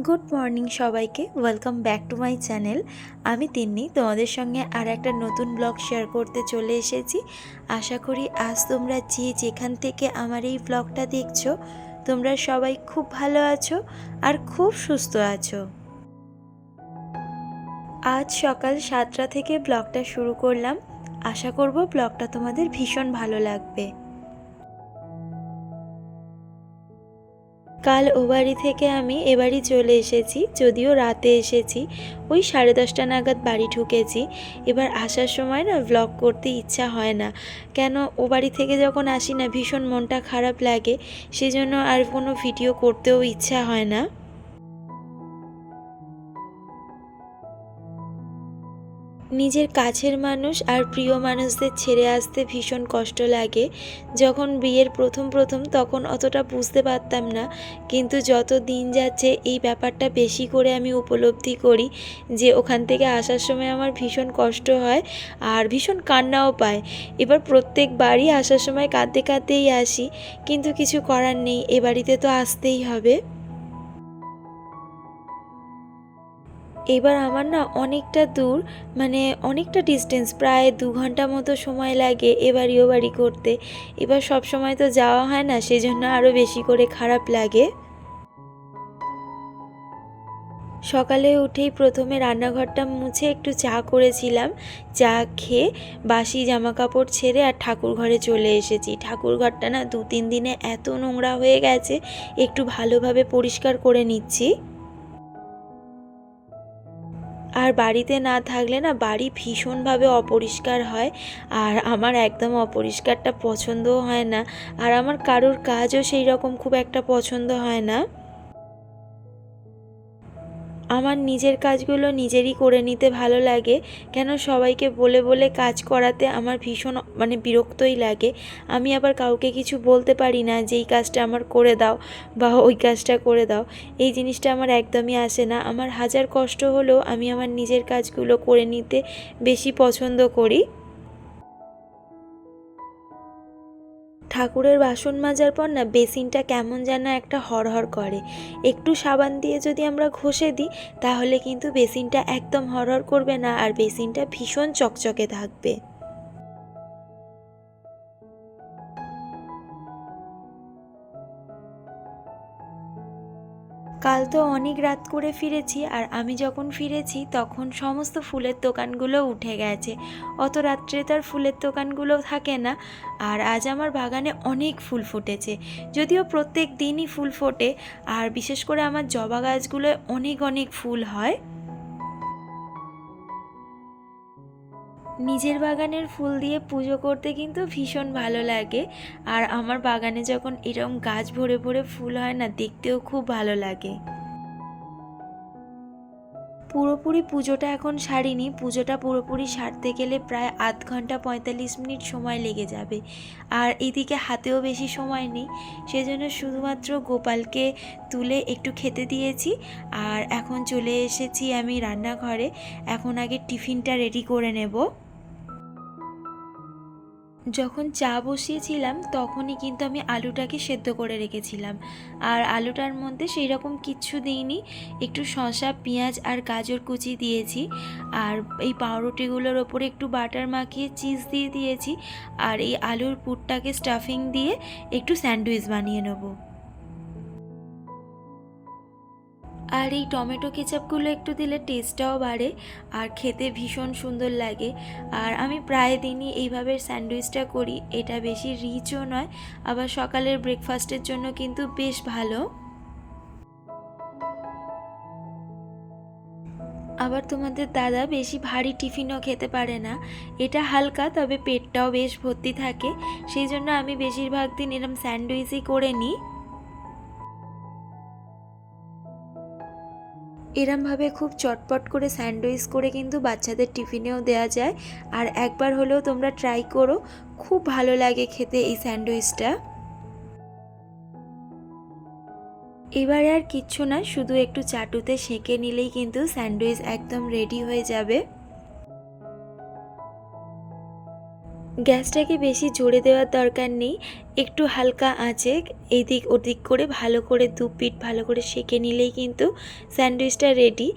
Good morning সবাইকে, welcome back to my channel. আমি তিন্নি তোমাদের সঙ্গে আর একটা নতুন ব্লগ শেয়ার করতে চলে এসেছি। আশা করি আজ তোমরা যে যেখান থেকে আমার এই ব্লগটা দেখছো তোমরা সবাই খুব ভালো আছো আর খুব সুস্থ আছো। আজ সকাল 7টা থেকে ব্লগটা শুরু করলাম। আশা করব ব্লগটা তোমাদের ভীষণ ভালো লাগবে। কাল ও বাড়ি থেকে আমি এ বাড়ি চলে এসেছি, যদিও রাতে এসেছি, ওই 10:30 নাগাদ বাড়ি ঢুকেছি। এবার আসার সময় না ব্লগ করতে ইচ্ছা হয় না, কেন ও বাড়ি থেকে যখন আসি না ভীষণ মনটা খারাপ লাগে, সেজন্য আর কোনো ভিডিও করতেও ইচ্ছা হয় না। নিজের কাছের মানুষ আর প্রিয় মানুষদের ছেড়ে আসতে ভীষণ কষ্ট লাগে। যখন বিয়ের প্রথম তখন অতটা বুঝতে পারতাম না, কিন্তু যত দিন যাচ্ছে এই ব্যাপারটা বেশি করে আমি উপলব্ধি করি যে ওখান থেকে আসার সময় আমার ভীষণ কষ্ট হয় আর ভীষণ কান্নাও পায়। এবার প্রত্যেকবারই আসার সময় কাঁদতে কাঁদতেই আসি, কিন্তু কিছু করার নেই, এ বাড়িতে তো আসতেই হবে। এবার আমার না অনেকটা দূর, মানে অনেকটা ডিস্টেন্স, প্রায় 2 ঘন্টা মতো সময় লাগে এ বাড়ি ও বাড়ি করতে। এবার সব সময় তো যাওয়া হয় না, সেজন্য আরও বেশি করে খারাপ লাগে। সকালে উঠেই প্রথমে রান্নাঘরটা মুছে একটু চা করেছিলাম। চা খেয়ে বাসি জামা কাপড় ছেড়ে আর ঠাকুর ঘরে চলে এসেছি। ঠাকুর ঘরটা না 2-3 দিনে এত নোংরা হয়ে গেছে, একটু ভালোভাবে পরিষ্কার করে নিচ্ছি। আর বাড়িতে না থাকলে না বাড়ি ভীষণভাবে অপরিষ্কার হয়, আর আমার একদম অপরিষ্কারটা পছন্দও হয় না, আর আমার কারোর কাজও সেই রকম খুব একটা পছন্দ হয় না। আমার নিজের কাজগুলো নিজেরই করে নিতে ভালো লাগে, কেন সবাইকে বলে বলে কাজ করাতে আমার ভীষণ বিরক্তই লাগে। আমি আবার কাউকে কিছু বলতে পারি না যে এই কাজটা আমার করে দাও বা ওই কাজটা করে দাও, এই জিনিসটা আমার একদমই আসে না। আমার হাজার কষ্ট হলেও আমি আমার নিজের কাজগুলো করে নিতে বেশি পছন্দ করি। ঠাকুরের বাসন মাজার পর না বেসিনটা কেমন যেন একটা হড়হড় করে। একটু সাবান দিয়ে যদি আমরা ঘষে দিই তাহলে কিন্তু বেসিনটা একদম হড়হড় করবে না, আর বেসিনটা ভীষণ চকচকে থাকবে। কাল তো অনেক রাত করে ফিরেছি, আর আমি যখন ফিরেছি তখন সমস্ত ফুলের দোকানগুলো উঠে গেছে। অত রাত্রে তার ফুলের দোকানগুলো থাকে না। আর আজ আমার বাগানে অনেক ফুল ফুটেছে, যদিও প্রত্যেক দিনই ফুল ফোটে, আর বিশেষ করে আমার জবা গাছগুলোয় অনেক অনেক ফুল হয়। নিজের বাগানের ফুল দিয়ে পুজো করতে কিন্তু ভীষণ ভালো লাগে, আর আমার বাগানে যখন এরকম গাছ ভরে ভরে ফুল হয় না, দেখতেও খুব ভালো লাগে। পুরোপুরি পুজোটা এখন সারিনি, পুজোটা পুরোপুরি সারতে গেলে প্রায় 0.5 ঘন্টা 45 মিনিট সময় লেগে যাবে, আর এদিকে হাতেও বেশি সময় নেই, সেজন্য শুধুমাত্র গোপালকে তুলে একটু খেতে দিয়েছি। আর এখন চলে এসেছি আমি রান্নাঘরে। এখন আগে টিফিনটা রেডি করে নেব। যখন চা বসিয়েছিলাম তখনই কিন্তু আমি আলুটাকে সেদ্ধ করে রেখেছিলাম, আর আলুটার মধ্যে সেই রকম কিচ্ছু দিইনি, একটু শসা, পেঁয়াজ আর গাজর কুচি দিয়েছি, আর এই পাউরুটিগুলোর ওপরে একটু বাটার মাখিয়ে চিজ দিয়ে দিয়েছি, আর এই আলুর পুরটাকে স্টাফিং দিয়ে একটু স্যান্ডউইচ বানিয়ে নেবো। আর এই টমেটো কেচাপগুলো একটু দিলে টেস্টটাও বাড়ে আর খেতে ভীষণ সুন্দর লাগে। আর আমি প্রায় দিনই এইভাবে স্যান্ডউইচটা করি, এটা বেশি রিচও নয়, আবার সকালের ব্রেকফাস্টের জন্য কিন্তু বেশ ভালো। আবার তোমাদের দাদা বেশি ভারী টিফিনও খেতে পারে না, এটা হালকা তবে পেটটাও বেশ ভর্তি থাকে, সেই জন্য আমি বেশিরভাগ দিন এরম স্যান্ডউইচই করে নিই। এরমভাবে খুব চটপট করে স্যান্ডউইচ করে কিন্তু বাচ্চাদের টিফিনেও দেওয়া যায়, আর একবার হলেও তোমরা ট্রাই করো, খুব ভালো লাগে খেতে এই স্যান্ডউইচটা। এবারে আর কিচ্ছু না, শুধু একটু চাটুতে সেঁকে নিলেই কিন্তু স্যান্ডউইচ একদম রেডি হয়ে যাবে। গ্যাসটাকে বেশি জোরে দেওয়ার দরকার নেই, একটু হালকা আঁচে এদিক ওদিক করে ভালো করে দু পিঠ ভালো করে সেঁকে নিলেই কিন্তু স্যান্ডউইচটা রেডি।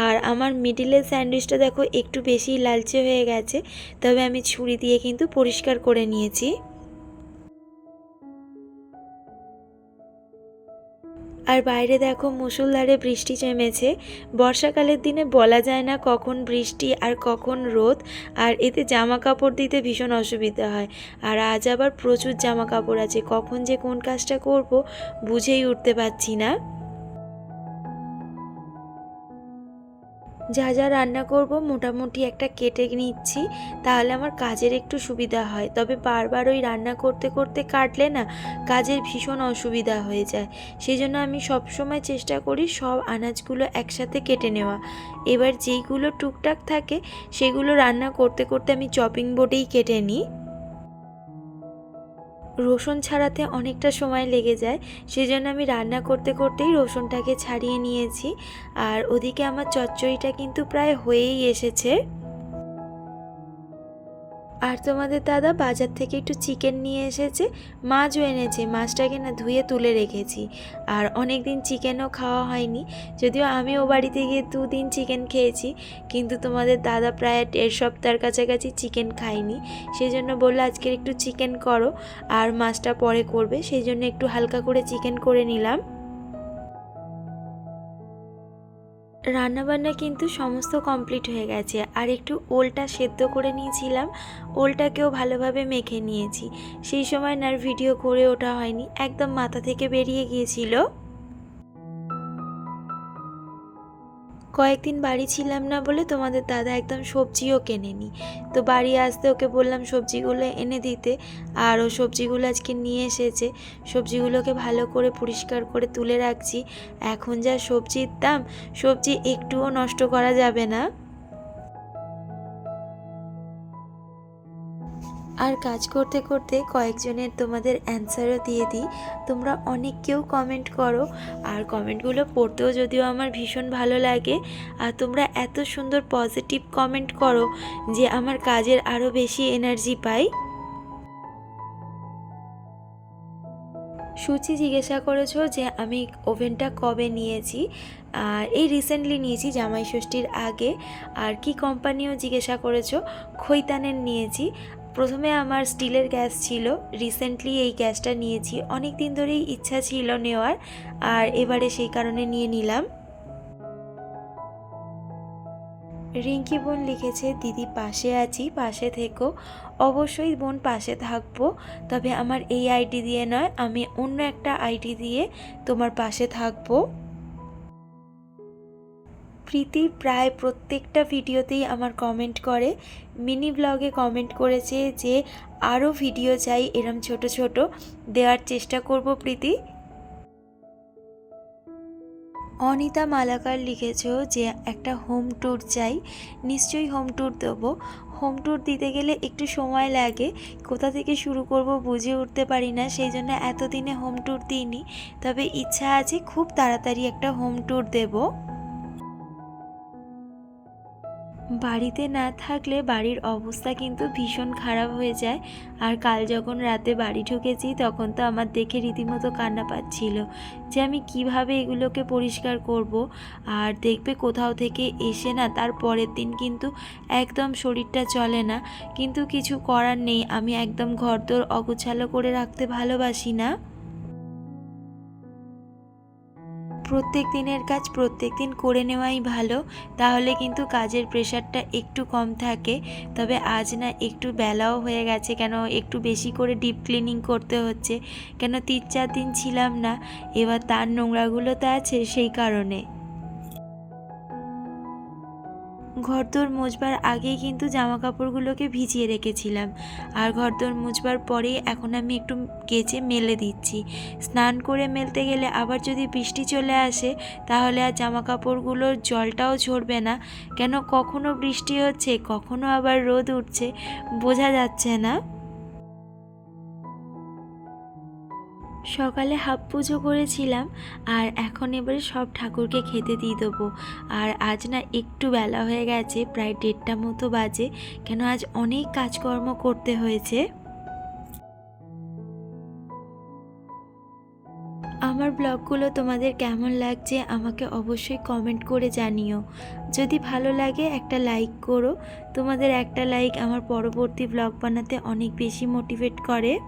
আর আমার মিডিলের স্যান্ডউইচটা দেখো একটু বেশি লালচে হয়ে গেছে, তবে আমি ছুরি দিয়ে কিন্তু পরিষ্কার করে নিয়েছি। আর বাইরে দেখো মুষলধারে বৃষ্টি জমেছে। বর্ষাকালের দিনে বলা যায় না কখন বৃষ্টি আর কখন রোদ, আর এতে জামা কাপড় দিতে ভীষণ অসুবিধা হয়। আর আজ আবার প্রচুর জামা কাপড় আছে, কখন যে কোন কাজটা করব বুঝেই উঠতে পারছি না। যা যা রান্না করব মোটামুটি একটা কেটে নিচ্ছি, তাহলে আমার কাজের একটু সুবিধা হয়। তবে বারবার ওই রান্না করতে করতে কাটলে না কাজের ভীষণ অসুবিধা হয়ে যায়। সেই জন্য আমি সবসময় চেষ্টা করি সব আনাজগুলো একসাথে কেটে নেওয়া। এবার যেইগুলো টুকটাক থাকে সেগুলো রান্না করতে করতে আমি চপিং বোর্ডেই কেটে নিই। রসুন ছাড়াতে অনেকটা সময় লেগে যায়, সেজন্য আমি রান্না করতে করতেই রসুনটাকে ছাড়িয়ে নিয়েছি। আর ওদিকে আমার চচ্চড়িটা কিন্তু প্রায় হয়েই এসেছে। আর তোমাদের দাদা বাজার থেকে একটু চিকেন নিয়ে এসেছে, মাছও এনেছে। মাছটাকে না ধুয়ে তুলে রেখেছি। আর অনেক দিন চিকেনও খাওয়া হয়নি, যদিও আমি ও বাড়িতে গিয়ে 2 দিন চিকেন খেয়েছি, কিন্তু তোমাদের দাদা প্রায় 1.5 সপ্তাহের কাছাকাছি চিকেন খায়নি। সেই জন্য বললো আজকের একটু চিকেন করো, আর মাছটা পরে করবে, সেই জন্য একটু হালকা করে চিকেন করে নিলাম। রান্নাবান্না কিন্তু সমস্ত কমপ্লিট হয়ে গেছে। আর একটু ওলটা সেদ্ধ করে নিয়েছিলাম, ওলটাকেও ভালোভাবে মেখে নিয়েছি। সেই সময় না ভিডিও করে ওঠা হয়নি, একদম মাথা থেকে বেরিয়ে গিয়েছিল। কয়েকদিন বাড়ি ছিলাম না বলে তোমাদের দাদা একদম সবজিও কেনেনি। তো বাড়ি আসতে ওকে বললাম সবজিগুলো এনে দিতে, আর ও সবজিগুলো আজকে নিয়ে এসেছে। সবজিগুলোকে ভালো করে পরিষ্কার করে তুলে রাখছি। এখন যা সবজির দাম, সবজি একটুও নষ্ট করা যাবে না। আর কাজ করতে করতে কয়েকজনের তোমাদের অ্যান্সারও দিয়ে দিই। তোমরা অনেক কেউ কমেন্ট করো, আর কমেন্টগুলো পড়তেও যদিও আমার ভীষণ ভালো লাগে। আর তোমরা এত সুন্দর পজিটিভ কমেন্ট করো যে আমার কাজের আরও বেশি এনার্জি পাই। সুচি জিজ্ঞাসা করেছো যে আমি ওভেনটা কবে নিয়েছি। আর এই রিসেন্টলি নিয়েছি, জামাই ষষ্ঠীর আগে। আর কি কোম্পানিও জিজ্ঞাসা করেছো, খৈতানের নিয়েছি। প্রথমে আমার স্টিলের গ্যাস ছিল, রিসেন্টলি এই গ্যাসটা নিয়েছি। অনেক দিন ধরেই ইচ্ছা ছিল নেওয়ার, আর এবারে সেই কারণে নিয়ে নিলাম। রিঙ্কি বোন লিখেছে দিদি পাশে আছি, পাশে থেকো। অবশ্যই বোন পাশে থাকবো, তবে আমার এই আইডি দিয়ে নয়, আমি অন্য একটা আইডি দিয়ে তোমার পাশে থাকবো। প্রীতি প্রায় প্রত্যেকটা ভিডিওতেই আমার কমেন্ট করে। মিনি ব্লগে কমেন্ট করেছে যে আরও ভিডিও চাই, এরম ছোট ছোট দেওয়ার চেষ্টা করব প্রীতি। অনিতা মালাকার লিখেছো যে একটা হোম ট্যুর চাই। নিশ্চয়ই হোম ট্যুর দেবো। হোম ট্যুর দিতে গেলে একটু সময় লাগে, কোথা থেকে শুরু করব বুঝে উঠতে পারি না, সেই জন্য এতদিনে হোম ট্যুর দিইনি। তবে ইচ্ছা আছে খুব তাড়াতাড়ি একটা হোম ট্যুর দেবো। বাড়িতে না থাকলে বাড়ির অবস্থা কিন্তু ভীষণ খারাপ হয়ে যায়। আর কাল যখন রাতে বাড়ি ঢুকেছি তখন তো আমার দেখে রীতিমতো কান্না পাচ্ছিল যে আমি কিভাবে এগুলোকে পরিষ্কার করব। আর দেখবে কোথাও থেকে এসে না তার পরের দিন কিন্তু একদম শরীরটা চলে না, কিন্তু কিছু করার নেই। আমি একদম ঘরদোর অগোছালো করে রাখতে ভালোবাসি না। প্রত্যেক দিনের কাজ প্রত্যেক দিন করে নেওয়াই ভালো, তাহলে কিন্তু কাজের প্রেশারটা একটু কম থাকে। তবে আজ না একটু বেলাও হয়ে গেছে, কেন একটু বেশি করে ডিপ ক্লিনিং করতে হচ্ছে, কেন 3-4 দিন ছিলাম না। এবার তার নোংরাগুলো তো আছে, সেই কারণে। ঘরদোর মোছবার আগেই কিন্তু জামা কাপড়গুলোকে ভিজিয়ে রেখেছিলাম, আর ঘরদোর মোছবার পরেই এখন আমি একটু কেচে মেলে দিচ্ছি। স্নান করে মেলতে গেলে আবার যদি বৃষ্টি চলে আসে তাহলে আর জামা কাপড়গুলোর জলটাও ঝরবে না, কেন কখনো বৃষ্টি হচ্ছে কখনো আবার রোদ উঠছে, বোঝা যাচ্ছে না। সকালে হাফ পুজো করেছিলাম, আর এখন এবারে সব ঠাকুরকে খেতে দিয়ে দেবো। আর আজ না একটু বেলা হয়ে গেছে, প্রায় 1:30 মতো বাজে, কেন আজ অনেক কাজকর্ম করতে হয়েছে। আমার ব্লগগুলো তোমাদের কেমন লাগছে আমাকে অবশ্যই কমেন্ট করে জানিও। যদি ভালো লাগে একটা লাইক করো, তোমাদের একটা লাইক আমার পরবর্তী ব্লগ বানাতে অনেক বেশি মোটিভেট করে।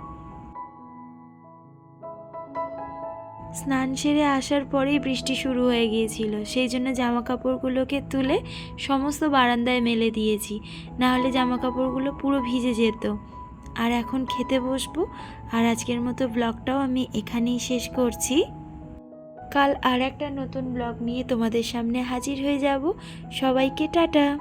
স্নান সেরে আসার পরেই বৃষ্টি শুরু হয়ে গিয়েছিল, সেই জন্য জামা কাপড়গুলোকে তুলে সমস্ত বারান্দায় মেলে দিয়েছি, নাহলে জামা কাপড়গুলো পুরো ভিজে যেত। আর এখন খেতে বসবো। আর আজকের মতো ব্লগটাও আমি এখানেই শেষ করছি। কাল আর একটা নতুন ব্লগ নিয়ে তোমাদের সামনে হাজির হয়ে যাব। সবাইকে টাটা।